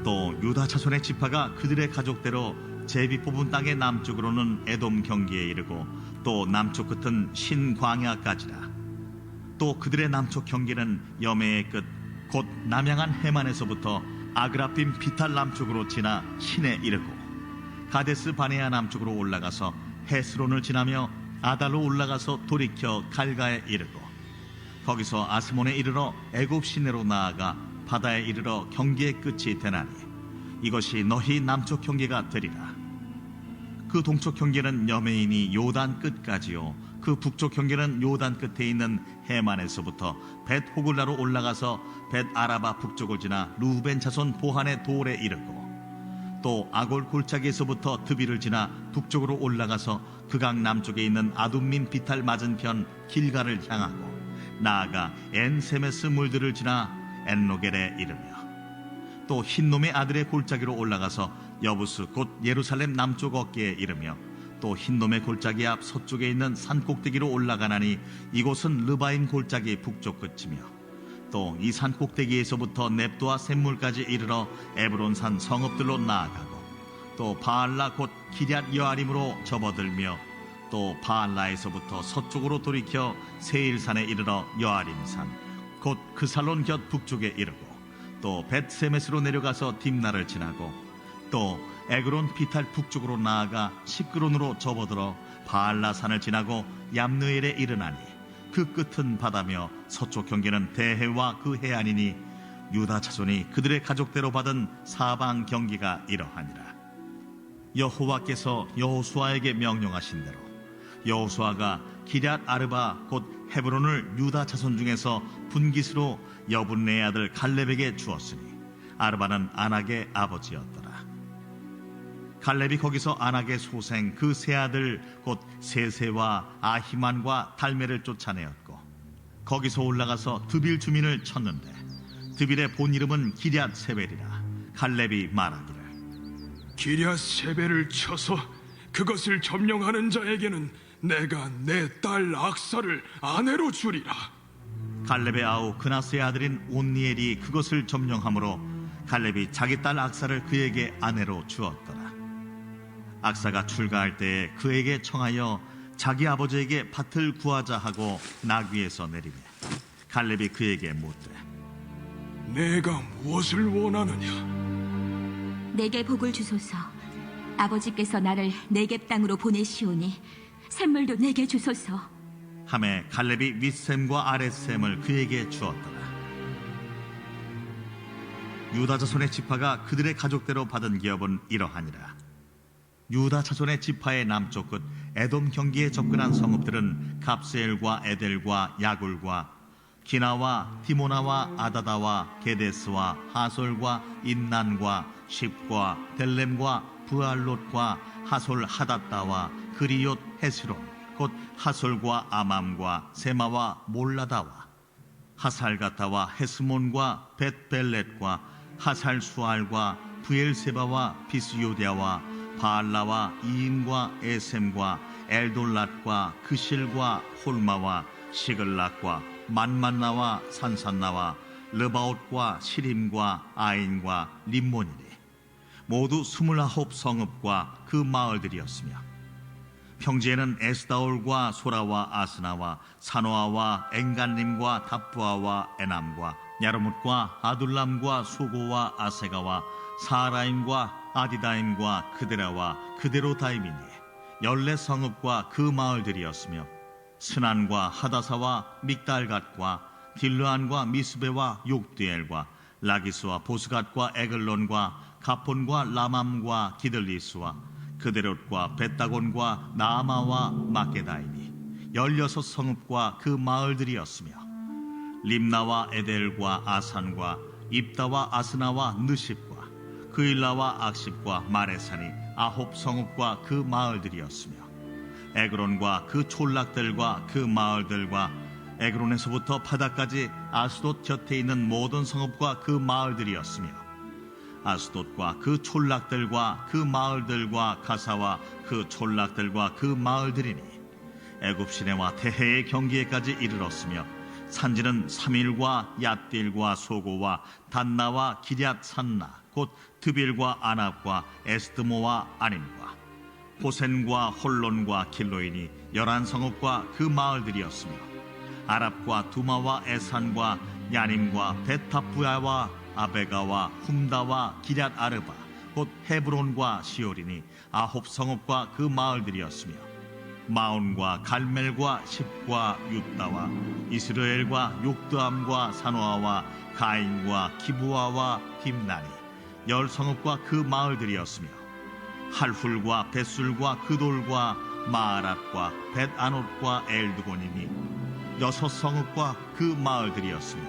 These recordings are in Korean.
또 유다 자손의 지파가 그들의 가족대로 제비 뽑은 땅의 남쪽으로는 에돔 경기에 이르고 또 남쪽 끝은 신광야까지라. 또 그들의 남쪽 경계는 여매의 끝 곧 남양한 해만에서부터 아그라빔 비탈 남쪽으로 지나 신에 이르고 가데스 바네아 남쪽으로 올라가서 헤스론을 지나며 아달로 올라가서 돌이켜 갈가에 이르고 거기서 아스몬에 이르러 애굽 시내로 나아가 바다에 이르러 경계의 끝이 되나니 이것이 너희 남쪽 경계가 되리라. 그 동쪽 경계는 여메인이 요단 끝까지요 그 북쪽 경계는 요단 끝에 있는 해만에서부터 벳 호글라로 올라가서 벳 아라바 북쪽을 지나 루벤 자손 보한의 돌에 이르고 또 아골 골짜기에서부터 드비를 지나 북쪽으로 올라가서 그강 남쪽에 있는 아둠민 비탈 맞은편 길가를 향하고 나아가 엔세메스 물들을 지나 엔로겔에 이르며 또 흰놈의 아들의 골짜기로 올라가서 여부스 곧 예루살렘 남쪽 어깨에 이르며 또 흰놈의 골짜기 앞 서쪽에 있는 산 꼭대기로 올라가나니 이곳은 르바임 골짜기 북쪽 끝이며 또 이 산 꼭대기에서부터 넵도와 샘물까지 이르러 에브론산 성읍들로 나아가고 또 바알라 곧 기럇 여아림으로 접어들며 또 바알라에서부터 서쪽으로 돌이켜 세일산에 이르러 여아림산 곧 그 살론 곁 북쪽에 이르고 또 벳세메스로 내려가서 딥나를 지나고 또 에그론 비탈 북쪽으로 나아가 시끄론으로 접어들어 바알라산을 지나고 얌느엘에 이르나니 그 끝은 바다며 서쪽 경계는 대해와 그 해안이니 유다 자손이 그들의 가족대로 받은 사방 경계가 이러하니라. 여호와께서 여호수아에게 명령하신 대로 여호수아가 기럇 아르바 곧 헤브론을 유다 자손 중에서 분깃으로 여분네의 아들 갈렙에게 주었으니 아르바는 아낙의 아버지였더라. 갈렙이 거기서 아낙의 소생 그 세 아들 곧 세세와 아히만과 달메를 쫓아내었고 거기서 올라가서 드빌 주민을 쳤는데 드빌의 본 이름은 기럇 세벨이라. 갈렙이 말하기를 기럇 세벨을 쳐서 그것을 점령하는 자에게는 내가 내 딸 악사를 아내로 주리라. 갈렙의 아우 그나스의 아들인 온니엘이 그것을 점령하므로 갈렙이 자기 딸 악사를 그에게 아내로 주었더라. 악사가 출가할 때에 그에게 청하여 자기 아버지에게 밭을 구하자 하고 나귀에서 내리매 갈렙이 그에게 묻되 내가 무엇을 원하느냐? 내게 복을 주소서. 아버지께서 나를 네겝 땅으로 보내시오니 샘물도 내게 주소서. 하매 갈렙이 윗샘과 아랫샘을 그에게 주었더라. 유다 자손의 지파가 그들의 가족대로 받은 기업은 이러하니라. 유다 자손의 지파의 남쪽 끝 에돔 경기에 접근한 성읍들은 갑스엘과 에델과 야굴과 기나와 디모나와 아다다와 게데스와 하솔과 인난과 십과 델렘과 부알롯과 하솔 하닷다와 그리옷 헤스론 곧 하솔과 아맘과 세마와 몰라다와 하살가타와 헤스몬과 벳벨렛과 하살수알과 부엘세바와 비스요디아와 바알라와 이인과 에셈과 엘돌랏과 그실과 홀마와 시글락과 만만나와 산산나와 르바옷과 시림과 아인과 림몬이니 모두 29 성읍과 그 마을들이었으며 평지에는 에스다올과 소라와 아스나와 사노아와 엥간림과 답부아와 에남과 야르뭇과 아둘람과 소고와 아세가와 사라임과 아디다임과 그데라와 그데로다임이니 14성읍과 그 마을들이었으며 스난과 하다사와 믹달갓과 딜르안과 미스베와 욕드엘과 라기스와 보스갓과 에글론과 가폰과 라맘과 기들리스와 그데롯과 벳다곤과 나아마와 마게다이니 16성읍과 그 마을들이었으며 림나와 에델과 아산과 입다와 아스나와 느십과 그일라와 악십과 마레산이 9성읍과 그 마을들이었으며 에그론과 그 촌락들과 그 마을들과 에그론에서부터 바다까지 아스돗 곁에 있는 모든 성읍과 그 마을들이었으며 아스돗과 그 촌락들과 그 마을들과 가사와 그 촌락들과 그 마을들이니 애굽 시내와 대해의 경계에까지 이르렀으며 산지는 사밀과 얏딜과 소고와 단나와 기럇 산나 곧 드빌과 아납과 에스드모와 아님과 호센과 홀론과 길로인이 11성읍과 그 마을들이었으며 아랍과 두마와 에산과 야님과 베타프야와 아베가와 훔다와 기럇 아르바 곧 헤브론과 시오린이 9성읍과 그 마을들이었으며 마온과 갈멜과 십과 윳다와 이스라엘과 욕드암과 사노아와 가인과 기부아와 딥나니 10성읍과 그 마을들이었으며 할훌과 벳술과 그돌과 마아랏과 벳아논과 엘드곤이니 6성읍과 그 마을들이었으며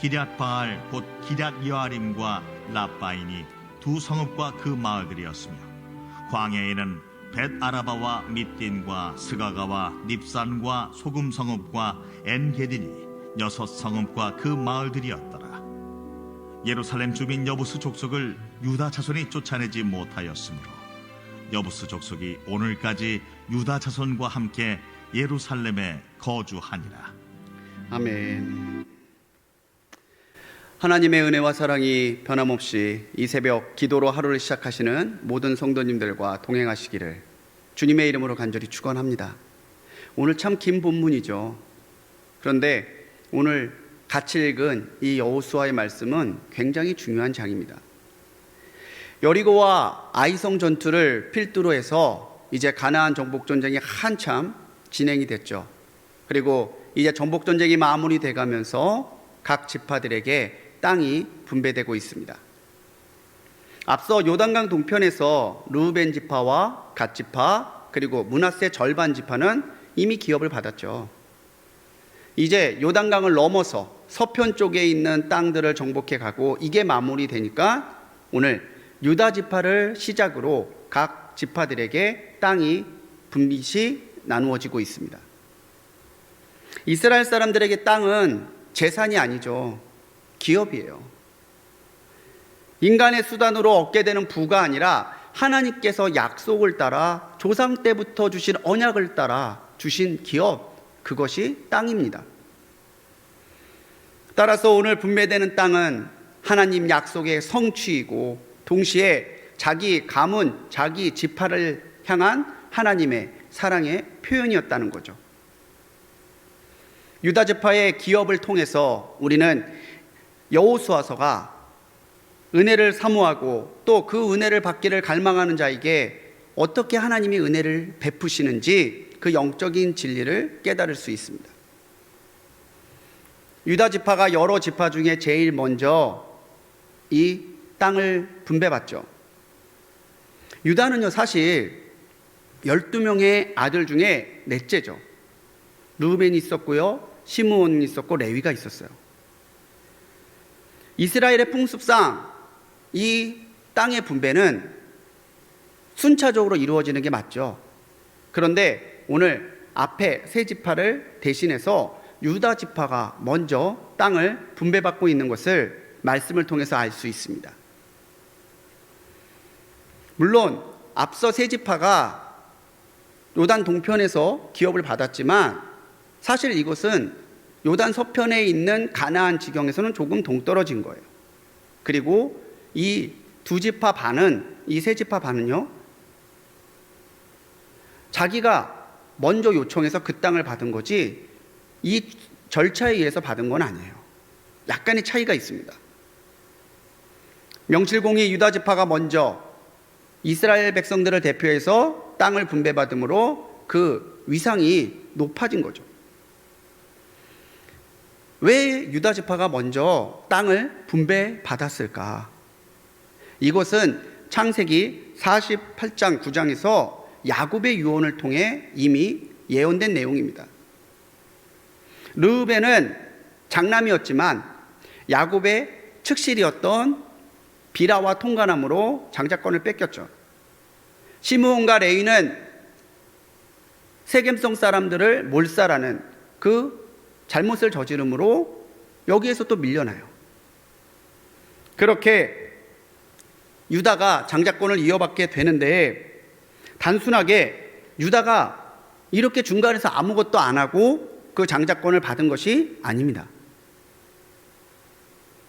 기럇바알 곧 기럇여아림과 라바인이 2성읍과 그 마을들이었으며 광야에는 벳아라바와 밑딘과 스가가와 닙산과 소금성읍과 엔게딘이 6성읍과 그 마을들이었더라. 예루살렘 주민 여부스 족속을 유다 자손이 쫓아내지 못하였으므로 여부스 족속이 오늘까지 유다 자손과 함께 예루살렘에 거주하니라. 아멘. 하나님의 은혜와 사랑이 변함없이 이 새벽 기도로 하루를 시작하시는 모든 성도님들과 동행하시기를 주님의 이름으로 간절히 축원합니다. 오늘 참 긴 본문이죠. 그런데 오늘 같이 읽은 이 여호수아의 말씀은 굉장히 중요한 장입니다. 여리고와 아이성 전투를 필두로 해서 이제 가나안 정복 전쟁이 한참 진행이 됐죠. 그리고 이제 정복 전쟁이 마무리돼 가면서 각 지파들에게 땅이 분배되고 있습니다. 앞서 요단강 동편에서 르우벤 지파와 갓 지파 그리고 므낫세 절반 지파는 이미 기업을 받았죠. 이제 요단강을 넘어서 서편 쪽에 있는 땅들을 정복해 가고 이게 마무리되니까 오늘 유다 지파를 시작으로 각 지파들에게 땅이 분깃이 나누어지고 있습니다. 이스라엘 사람들에게 땅은 재산이 아니죠. 기업이에요. 인간의 수단으로 얻게 되는 부가 아니라 하나님께서 약속을 따라 조상 때부터 주신 언약을 따라 주신 기업, 그것이 땅입니다. 따라서 오늘 분배되는 땅은 하나님 약속의 성취이고 동시에 자기 가문, 자기 지파를 향한 하나님의 사랑의 표현이었다는 거죠. 유다 지파의 기업을 통해서 우리는 여호수아서가 은혜를 사모하고 또 그 은혜를 받기를 갈망하는 자에게 어떻게 하나님이 은혜를 베푸시는지 그 영적인 진리를 깨달을 수 있습니다. 유다 지파가 여러 지파 중에 제일 먼저 이 땅을 분배받죠. 유다는요 사실 12명의 아들 중에 넷째죠. 르우벤이 있었고요, 시므온이 있었고 레위가 있었어요. 이스라엘의 풍습상 이 땅의 분배는 순차적으로 이루어지는 게 맞죠. 그런데 오늘 앞에 세 지파를 대신해서 유다 지파가 먼저 땅을 분배받고 있는 것을 말씀을 통해서 알 수 있습니다. 물론 앞서 세 지파가 요단 동편에서 기업을 받았지만 사실 이것은 요단 서편에 있는 가나안 지경에서는 조금 동떨어진 거예요. 그리고 이 두 지파 반은, 이 세 지파 반은요, 자기가 먼저 요청해서 그 땅을 받은 거지 이 절차에 의해서 받은 건 아니에요. 약간의 차이가 있습니다. 명칠공이 유다 지파가 먼저 이스라엘 백성들을 대표해서 땅을 분배받음으로 그 위상이 높아진 거죠. 왜 유다 지파가 먼저 땅을 분배받았을까? 이것은 창세기 48장 9장에서 야곱의 유언을 통해 이미 예언된 내용입니다. 르우벤은 장남이었지만 야곱의 측실이었던 비라와 통간함으로 장자권을 뺏겼죠. 시므온과 레위는 세겜성 사람들을 몰살하는 그 잘못을 저지름으로 여기에서 또 밀려나요. 그렇게 유다가 장자권을 이어받게 되는데 단순하게 유다가 이렇게 중간에서 아무것도 안 하고 그 장자권을 받은 것이 아닙니다.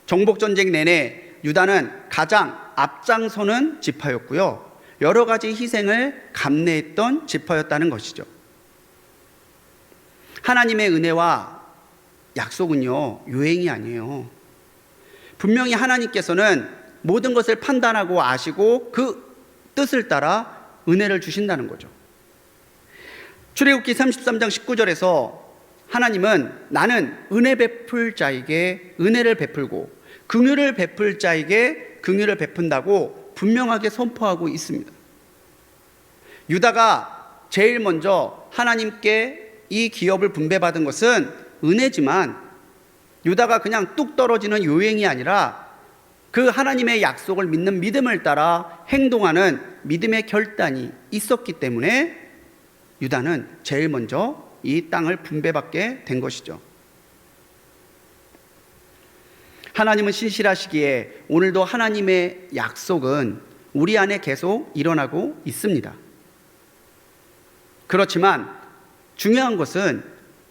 정복전쟁 내내 유다는 가장 앞장서는 지파였고요. 여러 가지 희생을 감내했던 지파였다는 것이죠. 하나님의 은혜와 약속은요, 요행이 아니에요. 분명히 하나님께서는 모든 것을 판단하고 아시고 그 뜻을 따라 은혜를 주신다는 거죠. 출애굽기 33장 19절에서 하나님은 나는 은혜 베풀 자에게 은혜를 베풀고 긍휼을 베풀 자에게 긍휼을 베푼다고 분명하게 선포하고 있습니다. 유다가 제일 먼저 하나님께 이 기업을 분배받은 것은 은혜지만 유다가 그냥 뚝 떨어지는 요행이 아니라 그 하나님의 약속을 믿는 믿음을 따라 행동하는 믿음의 결단이 있었기 때문에 유다는 제일 먼저 이 땅을 분배받게 된 것이죠. 하나님은 신실하시기에 오늘도 하나님의 약속은 우리 안에 계속 일어나고 있습니다. 그렇지만 중요한 것은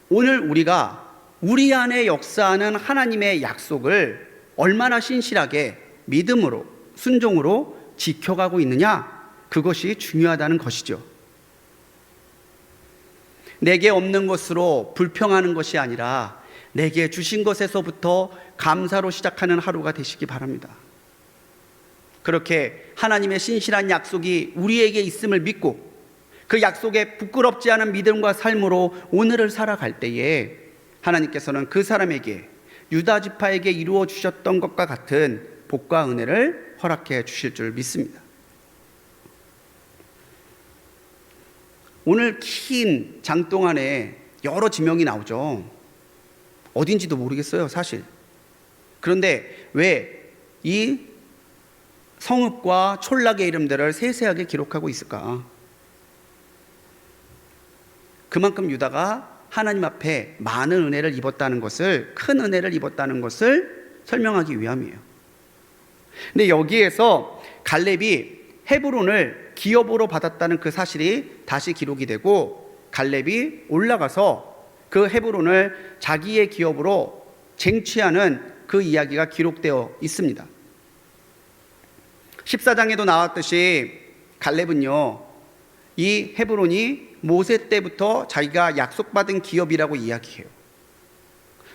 오늘 우리가 우리 안에 역사하는 하나님의 약속을 얼마나 신실하게 믿음으로 순종으로 지켜가고 있느냐, 그것이 중요하다는 것이죠. 내게 없는 것으로 불평하는 것이 아니라 내게 주신 것에서부터 감사로 시작하는 하루가 되시기 바랍니다. 그렇게 하나님의 신실한 약속이 우리에게 있음을 믿고 그 약속에 부끄럽지 않은 믿음과 삶으로 오늘을 살아갈 때에 하나님께서는 그 사람에게 유다 지파에게 이루어 주셨던 것과 같은 복과 은혜를 허락해 주실 줄 믿습니다. 오늘 긴 장 동안에 여러 지명이 나오죠. 어딘지도 모르겠어요, 사실. 그런데 왜 이 성읍과 촌락의 이름들을 세세하게 기록하고 있을까? 그만큼 유다가 하나님 앞에 많은 은혜를 입었다는 것을, 큰 은혜를 입었다는 것을 설명하기 위함이에요. 근데 여기에서 갈렙이 헤브론을 기업으로 받았다는 그 사실이 다시 기록이 되고 갈렙이 올라가서 그 헤브론을 자기의 기업으로 쟁취하는 그 이야기가 기록되어 있습니다. 14장에도 나왔듯이 갈렙은요, 이 헤브론이 모세 때부터 자기가 약속받은 기업이라고 이야기해요.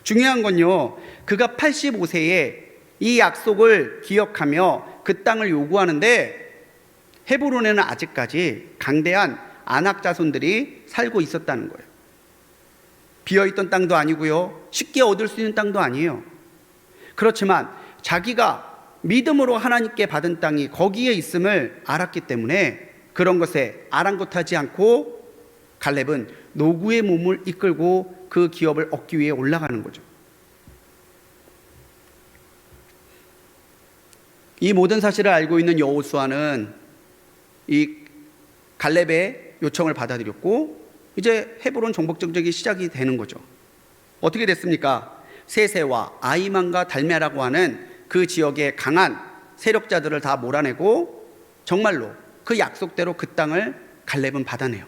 중요한 건요, 그가 85세에 이 약속을 기억하며 그 땅을 요구하는데 헤브론에는 아직까지 강대한 아낙 자손들이 살고 있었다는 거예요. 비어있던 땅도 아니고요, 쉽게 얻을 수 있는 땅도 아니에요. 그렇지만 자기가 믿음으로 하나님께 받은 땅이 거기에 있음을 알았기 때문에 그런 것에 아랑곳하지 않고 갈렙은 노구의 몸을 이끌고 그 기업을 얻기 위해 올라가는 거죠. 이 모든 사실을 알고 있는 여호수아는 이 갈렙의 요청을 받아들였고 이제 헤브론 정복 정책이 시작이 되는 거죠. 어떻게 됐습니까? 세세와 아이만과 달메라고 하는 그 지역의 강한 세력자들을 다 몰아내고 정말로 그 약속대로 그 땅을 갈렙은 받아내요.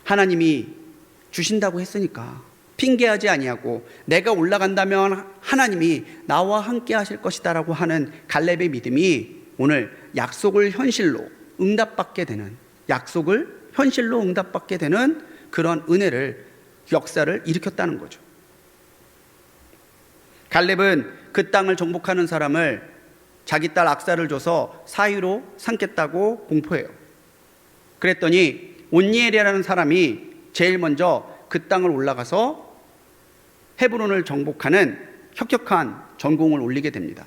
하나님이 주신다고 했으니까 핑계하지 아니하고 내가 올라간다면 하나님이 나와 함께 하실 것이다 라고 하는 갈렙의 믿음이 오늘 약속을 현실로 응답받게 되는, 약속을 현실로 응답받게 되는 그런 은혜를, 역사를 일으켰다는 거죠. 갈렙은 그 땅을 정복하는 사람을 자기 딸 악사를 줘서 사위로 삼겠다고 공포해요. 그랬더니 온니엘이라는 사람이 제일 먼저 그 땅을 올라가서 헤브론을 정복하는 혁혁한 전공을 올리게 됩니다.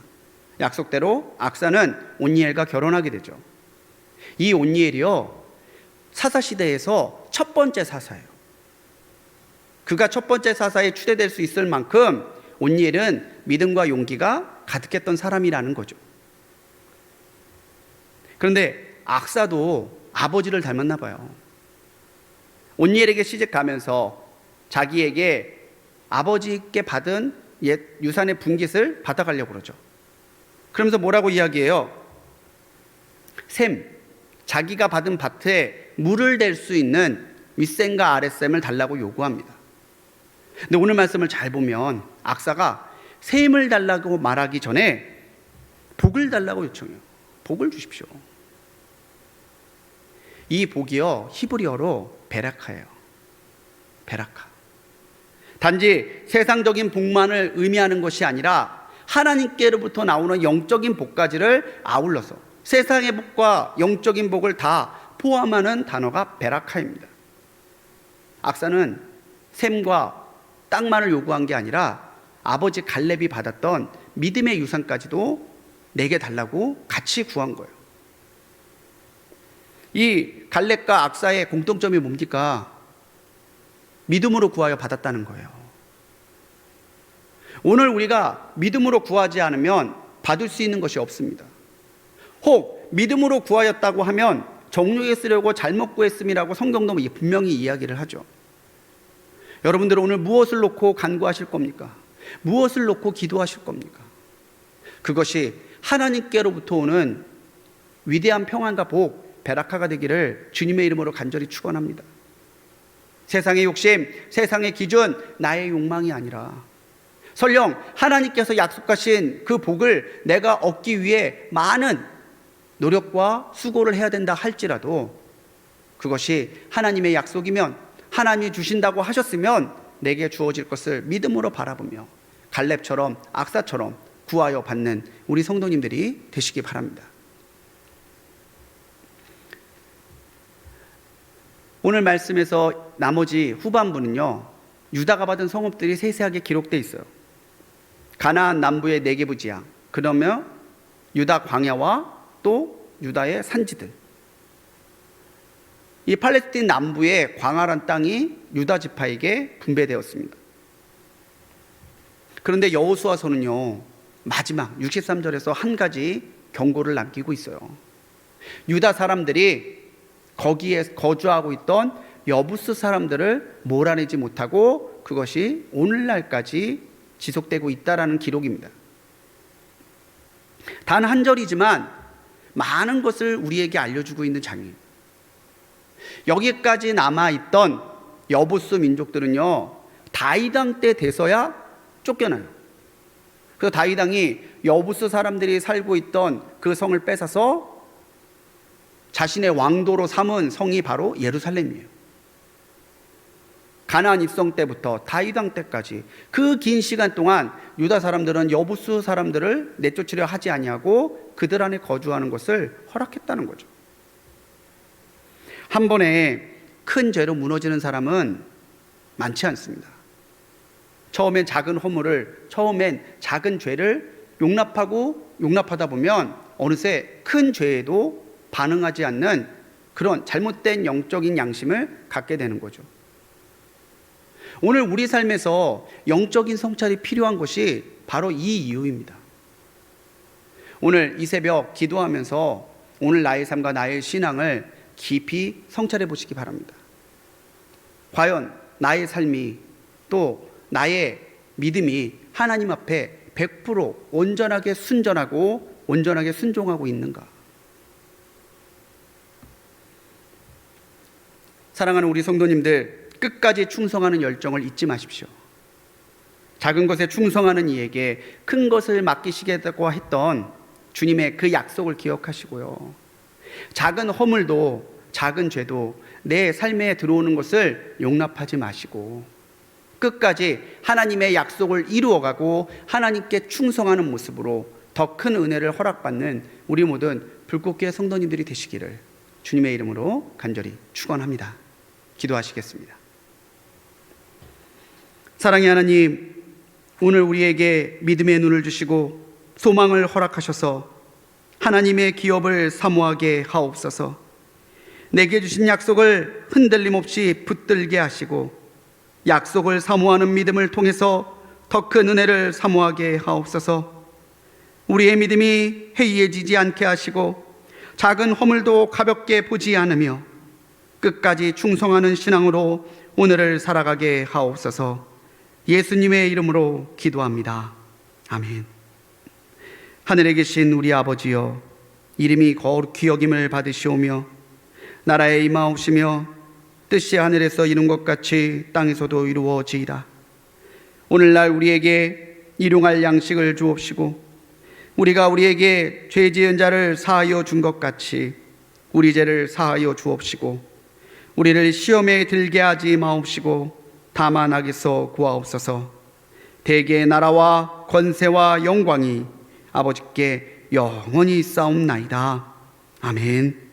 약속대로 악사는 온니엘과 결혼하게 되죠. 이 온니엘이요, 사사시대에서 첫 번째 사사예요. 그가 첫 번째 사사에 추대될 수 있을 만큼 온니엘은 믿음과 용기가 가득했던 사람이라는 거죠. 그런데 악사도 아버지를 닮았나 봐요. 온니엘에게 시집 가면서 자기에게 아버지께 받은 옛 유산의 분깃을 받아가려고 그러죠. 그러면서 뭐라고 이야기해요? 샘, 자기가 받은 밭에 물을 댈 수 있는 윗샘과 아랫샘을 달라고 요구합니다. 근데 오늘 말씀을 잘 보면 악사가 셈을 달라고 말하기 전에 복을 달라고 요청해요. 복을 주십시오. 이 복이요, 히브리어로 베라카예요. 베라카. 단지 세상적인 복만을 의미하는 것이 아니라 하나님께로부터 나오는 영적인 복까지를 아울러서 세상의 복과 영적인 복을 다 포함하는 단어가 베라카입니다. 악사는 셈과 땅만을 요구한 게 아니라 아버지 갈렙이 받았던 믿음의 유산까지도 내게 달라고 같이 구한 거예요. 이 갈렙과 악사의 공통점이 뭡니까? 믿음으로 구하여 받았다는 거예요. 오늘 우리가 믿음으로 구하지 않으면 받을 수 있는 것이 없습니다. 혹 믿음으로 구하였다고 하면 정욕에 쓰려고 잘못 구했음이라고 성경도 분명히 이야기를 하죠. 여러분들은 오늘 무엇을 놓고 간구하실 겁니까? 무엇을 놓고 기도하실 겁니까? 그것이 하나님께로부터 오는 위대한 평안과 복, 베라카가 되기를 주님의 이름으로 간절히 축원합니다. 세상의 욕심, 세상의 기준, 나의 욕망이 아니라 설령 하나님께서 약속하신 그 복을 내가 얻기 위해 많은 노력과 수고를 해야 된다 할지라도 그것이 하나님의 약속이면, 하나님이 주신다고 하셨으면 내게 주어질 것을 믿음으로 바라보며 갈렙처럼 악사처럼 구하여 받는 우리 성도님들이 되시기 바랍니다. 오늘 말씀에서 나머지 후반부는요, 유다가 받은 성읍들이 세세하게 기록되어 있어요. 가나안 남부의 네게부 지방, 그러면 유다 광야와 또 유다의 산지들. 이 팔레스틴 남부의 광활한 땅이 유다 지파에게 분배되었습니다. 그런데 여호수아서는요, 마지막 63절에서 한 가지 경고를 남기고 있어요. 유다 사람들이 거기에 거주하고 있던 여부스 사람들을 몰아내지 못하고 그것이 오늘날까지 지속되고 있다라는 기록입니다. 단 한 절이지만 많은 것을 우리에게 알려주고 있는 장이에요. 여기까지 남아있던 여부스 민족들은요, 다윗 왕 때 돼서야 쫓겨나요. 그래서 다윗 왕이 여부스 사람들이 살고 있던 그 성을 뺏어서 자신의 왕도로 삼은 성이 바로 예루살렘이에요. 가나안 입성 때부터 다윗 왕 때까지 그 긴 시간 동안 유다 사람들은 여부스 사람들을 내쫓으려 하지 아니하고 그들 안에 거주하는 것을 허락했다는 거죠. 한 번에 큰 죄로 무너지는 사람은 많지 않습니다. 처음엔 작은 허물을, 처음엔 작은 죄를 용납하다 보면 어느새 큰 죄에도 반응하지 않는 그런 잘못된 영적인 양심을 갖게 되는 거죠. 오늘 우리 삶에서 영적인 성찰이 필요한 것이 바로 이 이유입니다. 오늘 이 새벽 기도하면서 오늘 나의 삶과 나의 신앙을 깊이 성찰해 보시기 바랍니다. 과연 나의 삶이 또 나의 믿음이 하나님 앞에 100% 온전하게 순전하고 온전하게 순종하고 있는가? 사랑하는 우리 성도님들, 끝까지 충성하는 열정을 잊지 마십시오. 작은 것에 충성하는 이에게 큰 것을 맡기시겠다고 했던 주님의 그 약속을 기억하시고요. 작은 허물도 작은 죄도 내 삶에 들어오는 것을 용납하지 마시고 끝까지 하나님의 약속을 이루어가고 하나님께 충성하는 모습으로 더 큰 은혜를 허락받는 우리 모든 불꽃교회 성도님들이 되시기를 주님의 이름으로 간절히 축원합니다. 기도하시겠습니다. 사랑의 하나님, 오늘 우리에게 믿음의 눈을 주시고 소망을 허락하셔서 하나님의 기업을 사모하게 하옵소서. 내게 주신 약속을 흔들림 없이 붙들게 하시고 약속을 사모하는 믿음을 통해서 더 큰 은혜를 사모하게 하옵소서. 우리의 믿음이 해이해지지 않게 하시고 작은 허물도 가볍게 보지 않으며 끝까지 충성하는 신앙으로 오늘을 살아가게 하옵소서. 예수님의 이름으로 기도합니다. 아멘. 하늘에 계신 우리 아버지여, 이름이 거룩히 여김을 받으시오며 나라에 임하옵시며 뜻이 하늘에서 이룬 것 같이 땅에서도 이루어지이다. 오늘날 우리에게 일용할 양식을 주옵시고 우리가 우리에게 죄 지은 자를 사하여 준 것 같이 우리 죄를 사하여 주옵시고 우리를 시험에 들게 하지 마옵시고 다만 악에서 구하옵소서. 대개의 나라와 권세와 영광이 아버지께 영원히 있사옵나이다. 아멘.